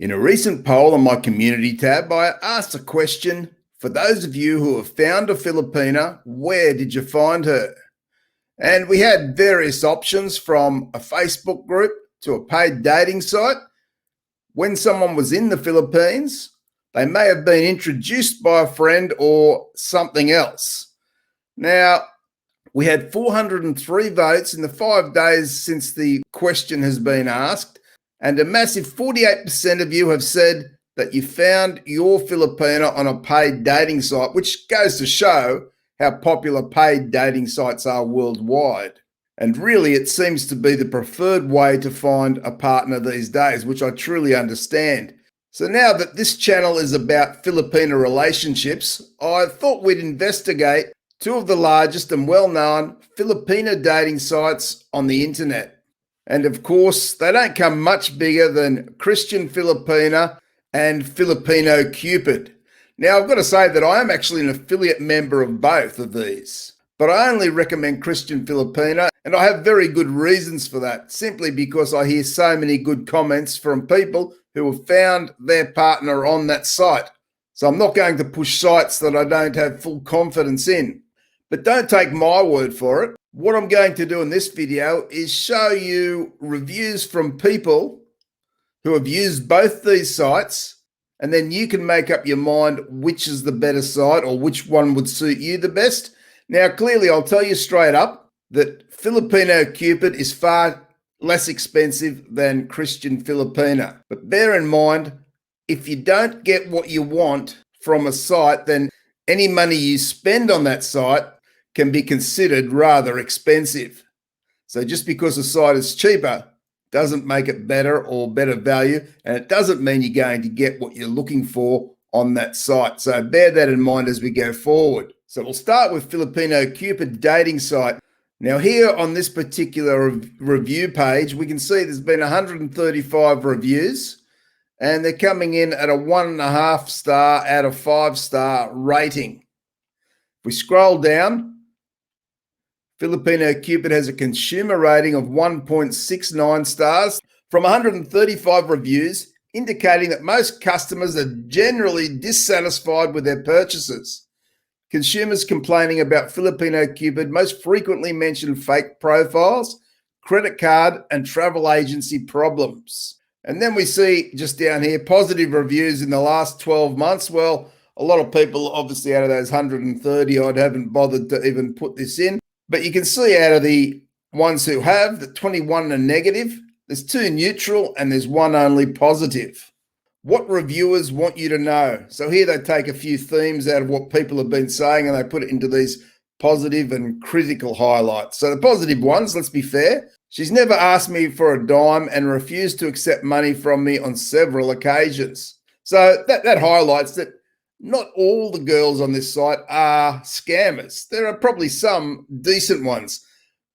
In a recent poll on my community tab, I asked a question: for those of you who have found a Filipina, where did you find her? And we had various options, from a Facebook group to a paid dating site. When someone was in the Philippines, they may have been introduced by a friend or something else. Now, we had 403 votes in the 5 days since the question has been asked, and a massive 48% of you have said that you found your Filipina on a paid dating site, which goes to show how popular paid dating sites are worldwide. And really, it seems to be the preferred way to find a partner these days, which I truly understand. So now that this channel is about Filipino relationships, I thought we'd investigate 2 of the largest and well-known Filipino dating sites on the internet. And of course, they don't come much bigger than Christian Filipina and Filipino Cupid. Now, I've got to say that I am actually an affiliate member of both of these, but I only recommend Christian Filipina, and I have very good reasons for that, simply because I hear so many good comments from people who have found their partner on that site. So I'm not going to push sites that I don't have full confidence in. But don't take my word for it. What I'm going to do in this video is show you reviews from people who have used both these sites, and then you can make up your mind which is the better site or which one would suit you the best. Now, clearly, I'll tell you straight up that Filipino Cupid is far less expensive than Christian Filipina. But bear in mind, if you don't get what you want from a site, then any money you spend on that site can be considered rather expensive. So just because a site is cheaper doesn't make it better or better value, and it doesn't mean you're going to get what you're looking for on that site. So bear that in mind as we go forward. So we'll start with Filipino Cupid dating site. Now, here on this particular review page, we can see there's been 135 reviews, and they're coming in at a 1.5 star out of 5-star rating. If we scroll down, Filipino Cupid has a consumer rating of 1.69 stars from 135 reviews, indicating that most customers are generally dissatisfied with their purchases. Consumers complaining about Filipino Cupid most frequently mention fake profiles, credit card, and travel agency problems. And then we see just down here, positive reviews in the last 12 months. Well, a lot of people, obviously out of those 130 odd, haven't bothered to even put this in. But you can see out of the ones who have, the 21 are negative, there's 2 neutral, and there's 1 only positive. What reviewers want you to know? So here they take a few themes out of what people have been saying, and they put it into these positive and critical highlights. So the positive ones, let's be fair: she's never asked me for a dime and refused to accept money from me on several occasions. So that highlights that not all the girls on this site are scammers. There are probably some decent ones,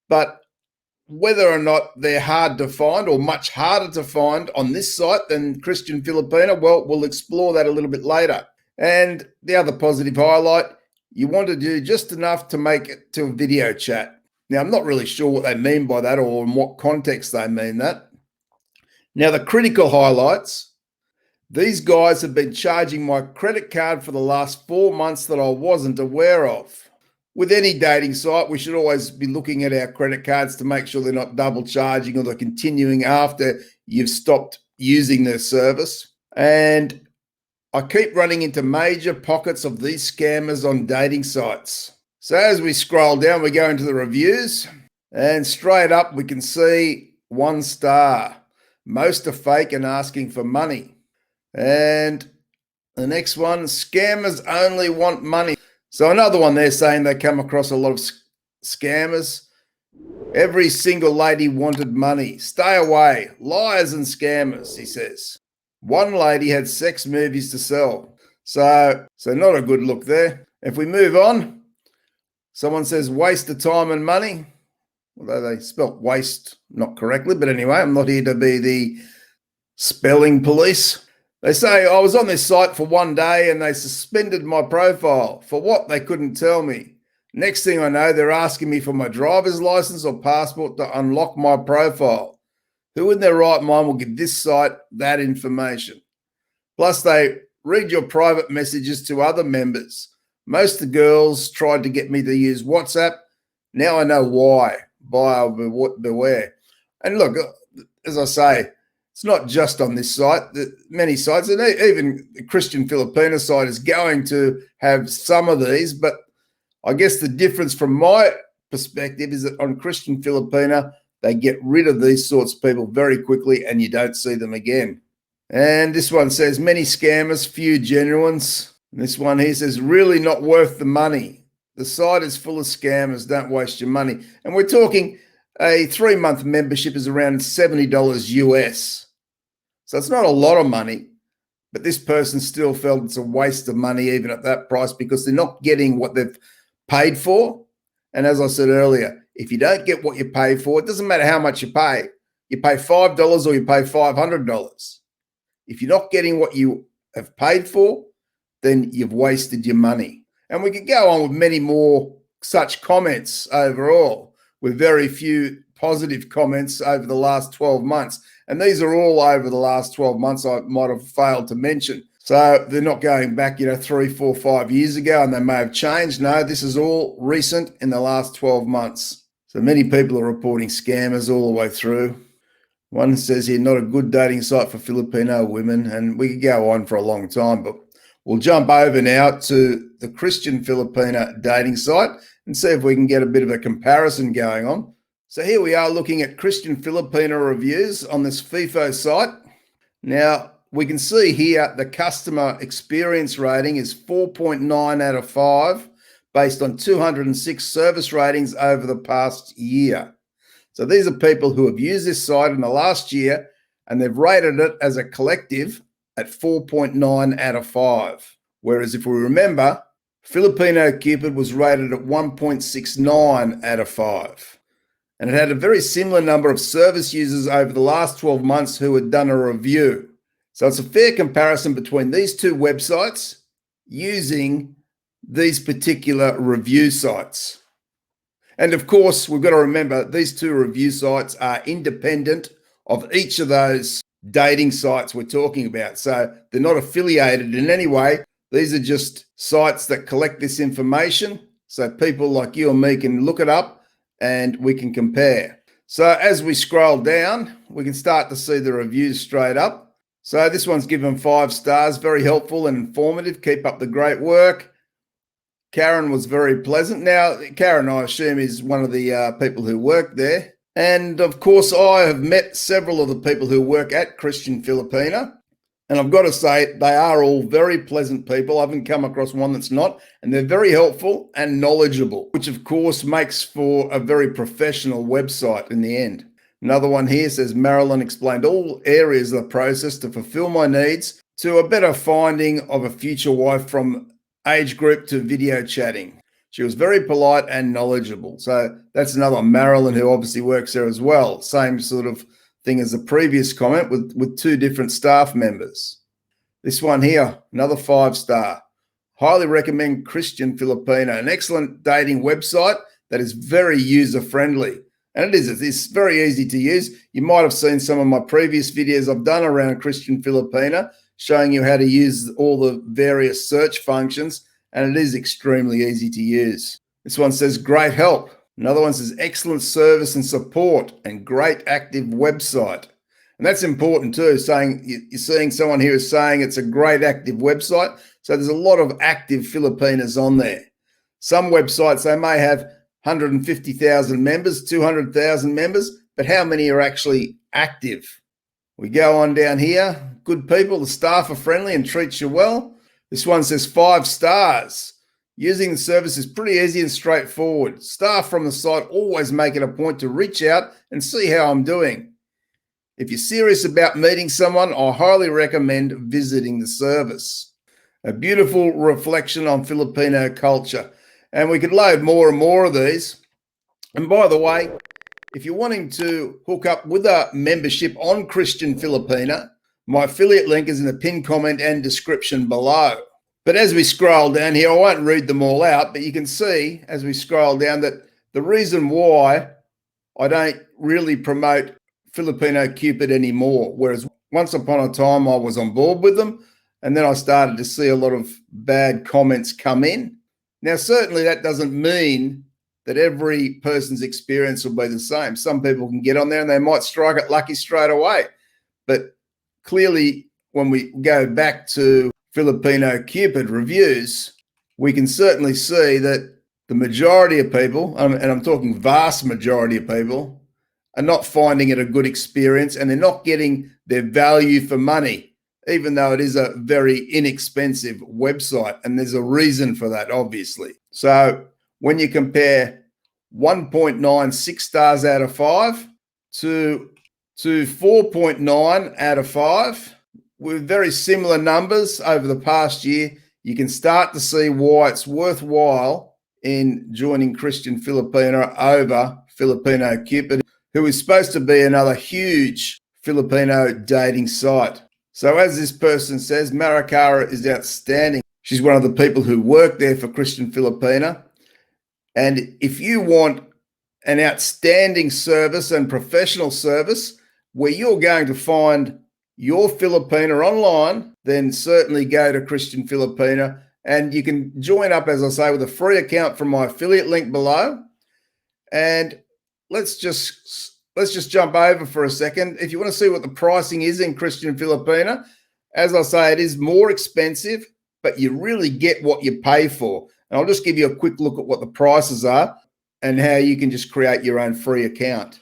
but whether or not they're hard to find or much harder to find on this site than Christian Filipina, well, we'll explore that a little bit later. And the other positive highlight: you want to do just enough to make it to a video chat. Now, I'm not really sure what they mean by that or in what context they mean that. Now, the critical highlights: these guys have been charging my credit card for the last 4 months that I wasn't aware of. With any dating site, we should always be looking at our credit cards to make sure they're not double charging or they're continuing after you've stopped using their service. And I keep running into major pockets of these scammers on dating sites. So as we scroll down, we go into the reviews, and straight up we can see 1 star. Most are fake and asking for money. And the next one: scammers only want money. So another one, they're saying they come across a lot of scammers. Every single lady wanted money. Stay away. Liars and scammers, he says. 1 lady had sex movies to sell. So not a good look there. If we move on, someone says waste of time and money. Although they spelt waste not correctly, but anyway, I'm not here to be the spelling police. They say, I was on this site for 1 day and they suspended my profile. For what? They couldn't tell me. Next thing I know, they're asking me for my driver's license or passport to unlock my profile. Who in their right mind will give this site that information? Plus, they read your private messages to other members. Most of the girls tried to get me to use WhatsApp. Now I know why. Buyer beware. And look, as I say, it's not just on this site. Many sites, and even the Christian Filipina site is going to have some of these. But I guess the difference from my perspective is that on Christian Filipina, they get rid of these sorts of people very quickly and you don't see them again. And this one says, many scammers, few genuines. And this one here says, really not worth the money. The site is full of scammers. Don't waste your money. And we're talking a 3-month membership is around $70 US. So it's not a lot of money, but this person still felt it's a waste of money even at that price because they're not getting what they've paid for. And as I said earlier, if you don't get what you pay for, it doesn't matter how much you pay $5 or you pay $500. If you're not getting what you have paid for, then you've wasted your money. And we could go on with many more such comments overall, with very few positive comments over the last 12 months. And these are all over the last 12 months I might have failed to mention. So they're not going back, 3, 4, 5 years ago, and they may have changed. No, this is all recent in the last 12 months. So many people are reporting scammers all the way through. One says here, not a good dating site for Filipino women. And we could go on for a long time, but we'll jump over now to the Christian Filipina dating site and see if we can get a bit of a comparison going on. So here we are looking at Christian Filipina reviews on this FIFO site. Now, we can see here the customer experience rating is 4.9 out of 5 based on 206 service ratings over the past year. So these are people who have used this site in the last year and they've rated it as a collective at 4.9 out of 5. Whereas if we remember, Filipino Cupid was rated at 1.69 out of 5. And it had a very similar number of service users over the last 12 months who had done a review. So it's a fair comparison between these two websites using these particular review sites. And of course, we've got to remember these two review sites are independent of each of those dating sites we're talking about. So they're not affiliated in any way. These are just sites that collect this information so people like you and me can look it up and we can compare. So as we scroll down, we can start to see the reviews straight up. So this one's given 5 stars, very helpful and informative. Keep up the great work. Karen was very pleasant. Now, Karen, I assume, is one of the people who work there. And of course, I have met several of the people who work at Christian Filipina. And I've got to say, they are all very pleasant people. I haven't come across one that's not. And they're very helpful and knowledgeable, which of course makes for a very professional website in the end. Another one here says, Marilyn explained all areas of the process to fulfill my needs to a better finding of a future wife, from age group to video chatting. She was very polite and knowledgeable. So that's another one. Marilyn, who obviously works there as well. Same sort of thing as the previous comment with 2 different staff members. This one here, another 5-star. Highly recommend Christian Filipina, an excellent dating website that is very user-friendly. And it is. It's very easy to use. You might have seen some of my previous videos I've done around Christian Filipina, showing you how to use all the various search functions, and it is extremely easy to use. This one says, great help. Another one says, excellent service and support and great active website. And that's important too, saying you're seeing someone here is saying it's a great active website. So there's a lot of active Filipinas on there. Some websites, they may have 150,000 members, 200,000 members, but how many are actually active? We go on down here. Good people, the staff are friendly and treats you well. This one says 5 stars. Using the service is pretty easy and straightforward. Staff from the site always make it a point to reach out and see how I'm doing. If you're serious about meeting someone, I highly recommend visiting the service. A beautiful reflection on Filipino culture. And we could load more and more of these. And by the way, if you're wanting to hook up with a membership on Christian Filipina, my affiliate link is in the pinned comment and description below. But as we scroll down here, I won't read them all out, but you can see as we scroll down that the reason why I don't really promote Filipino Cupid anymore, whereas once upon a time I was on board with them, And then I started to see a lot of bad comments come in. Now, certainly that doesn't mean that every person's experience will be the same. Some people can get on there and they might strike it lucky straight away. But clearly, when we go back to Filipino Cupid reviews, we can certainly see that the majority of people, and I'm talking vast majority of people, are not finding it a good experience, and they're not getting their value for money, even though it is a very inexpensive website. And there's a reason for that, obviously. So when you compare 1.96 stars out of 5 to 4.9 out of 5, with very similar numbers over the past year, you can start to see why it's worthwhile in joining Christian Filipina over Filipino Cupid, who is supposed to be another huge Filipino dating site. So as this person says, Maricara is outstanding. She's one of the people who work there for Christian Filipina. And if you want an outstanding service and professional service where you're going to find your Filipina online, then certainly go to Christian Filipina. And you can join up, as I say, with a free account from my affiliate link below. And let's just jump over for a second. If you want to see what the pricing is in Christian Filipina, as I say, it is more expensive, but you really get what you pay for. And I'll just give you a quick look at what the prices are and how you can just create your own free account.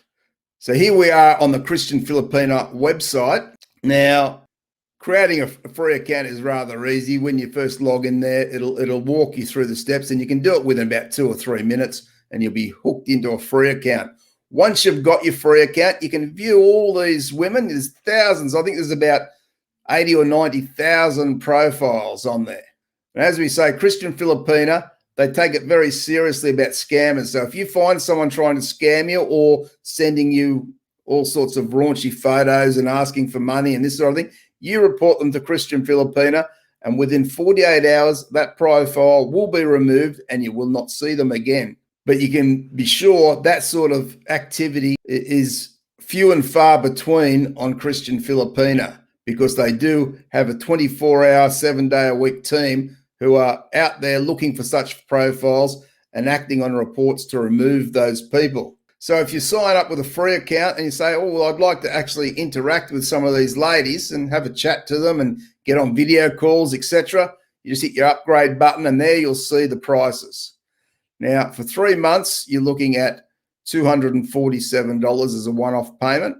So here we are on the Christian Filipina website. Now, creating a free account is rather easy. When you first log in there, it'll walk you through the steps, and you can do it within about 2 or 3 minutes, and you'll be hooked into a free account. Once you've got your free account, you can view all these women. There's thousands. I think there's about 80 or 90,000 profiles on there. And as we say, Christian Filipina, they take it very seriously about scammers. So if you find someone trying to scam you or sending you all sorts of raunchy photos and asking for money and this sort of thing, you report them to Christian Filipina, and within 48 hours, that profile will be removed and you will not see them again. But you can be sure that sort of activity is few and far between on Christian Filipina, because they do have a 24-hour, 7-day-a-week team who are out there looking for such profiles and acting on reports to remove those people. So if you sign up with a free account and you say, oh, well, I'd like to actually interact with some of these ladies and have a chat to them and get on video calls, etc., you just hit your upgrade button and there you'll see the prices. Now, for 3 months, you're looking at $247 as a one-off payment.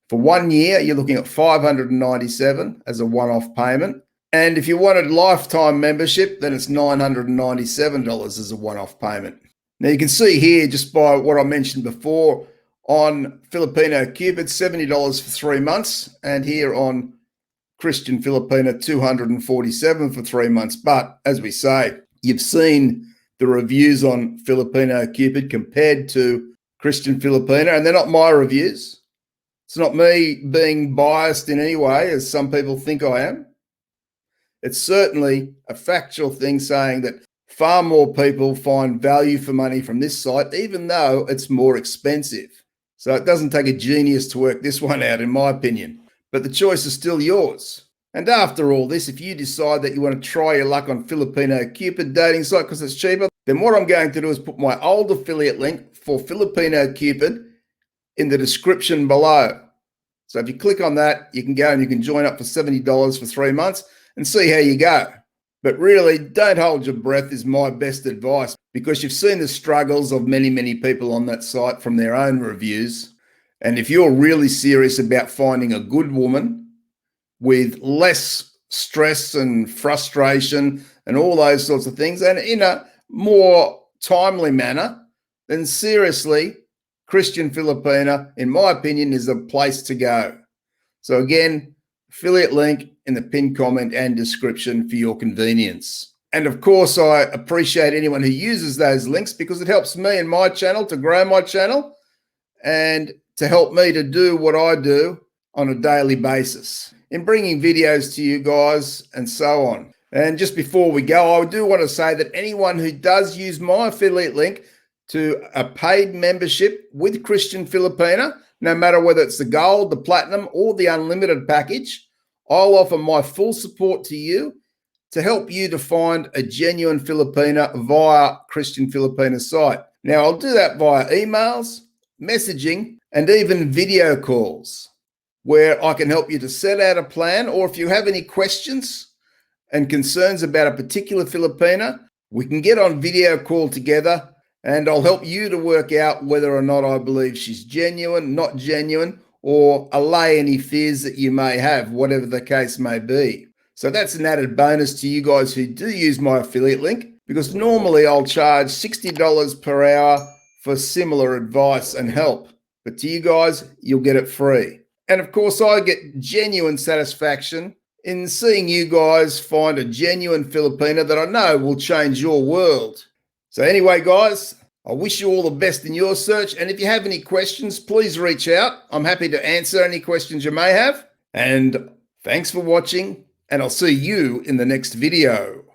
For 1 year, you're looking at $597 as a one-off payment. And if you wanted lifetime membership, then it's $997 as a one-off payment. Now, you can see here, just by what I mentioned before, on Filipino Cupid, $70 for 3 months, and here on Christian Filipina, $247 for 3 months. But as we say, you've seen the reviews on Filipino Cupid compared to Christian Filipina, and they're not my reviews. It's not me being biased in any way, as some people think I am. It's certainly a factual thing saying that far more people find value for money from this site, even though it's more expensive. So it doesn't take a genius to work this one out, in my opinion. But the choice is still yours. And after all this, if you decide that you want to try your luck on Filipino Cupid dating site because it's cheaper, then what I'm going to do is put my old affiliate link for Filipino Cupid in the description below. So if you click on that, you can go and you can join up for $70 for 3 months and see how you go. But really, don't hold your breath is my best advice, because you've seen the struggles of many, many people on that site from their own reviews. And if you're really serious about finding a good woman with less stress and frustration and all those sorts of things, and in a more timely manner, then seriously, Christian Filipina, in my opinion, is a place to go. So again, affiliate link in the pinned comment and description for your convenience. And of course, I appreciate anyone who uses those links, because it helps me and my channel to grow my channel and to help me to do what I do on a daily basis in bringing videos to you guys and so on. And just before we go, I do want to say that anyone who does use my affiliate link to a paid membership with Christian Filipina, no matter whether it's the gold, the platinum, or the unlimited package, I'll offer my full support to you to help you to find a genuine Filipina via Christian Filipina site. Now, I'll do that via emails, messaging, and even video calls, where I can help you to set out a plan, or if you have any questions and concerns about a particular Filipina, we can get on video call together and I'll help you to work out whether or not I believe she's genuine, not genuine, or allay any fears that you may have, whatever the case may be. So that's an added bonus to you guys who do use my affiliate link, because normally I'll charge $60 per hour for similar advice and help. But to you guys, you'll get it free. And of course, I get genuine satisfaction in seeing you guys find a genuine Filipina that I know will change your world. So anyway, guys, I wish you all the best in your search. And if you have any questions, please reach out. I'm happy to answer any questions you may have. And thanks for watching, and I'll see you in the next video.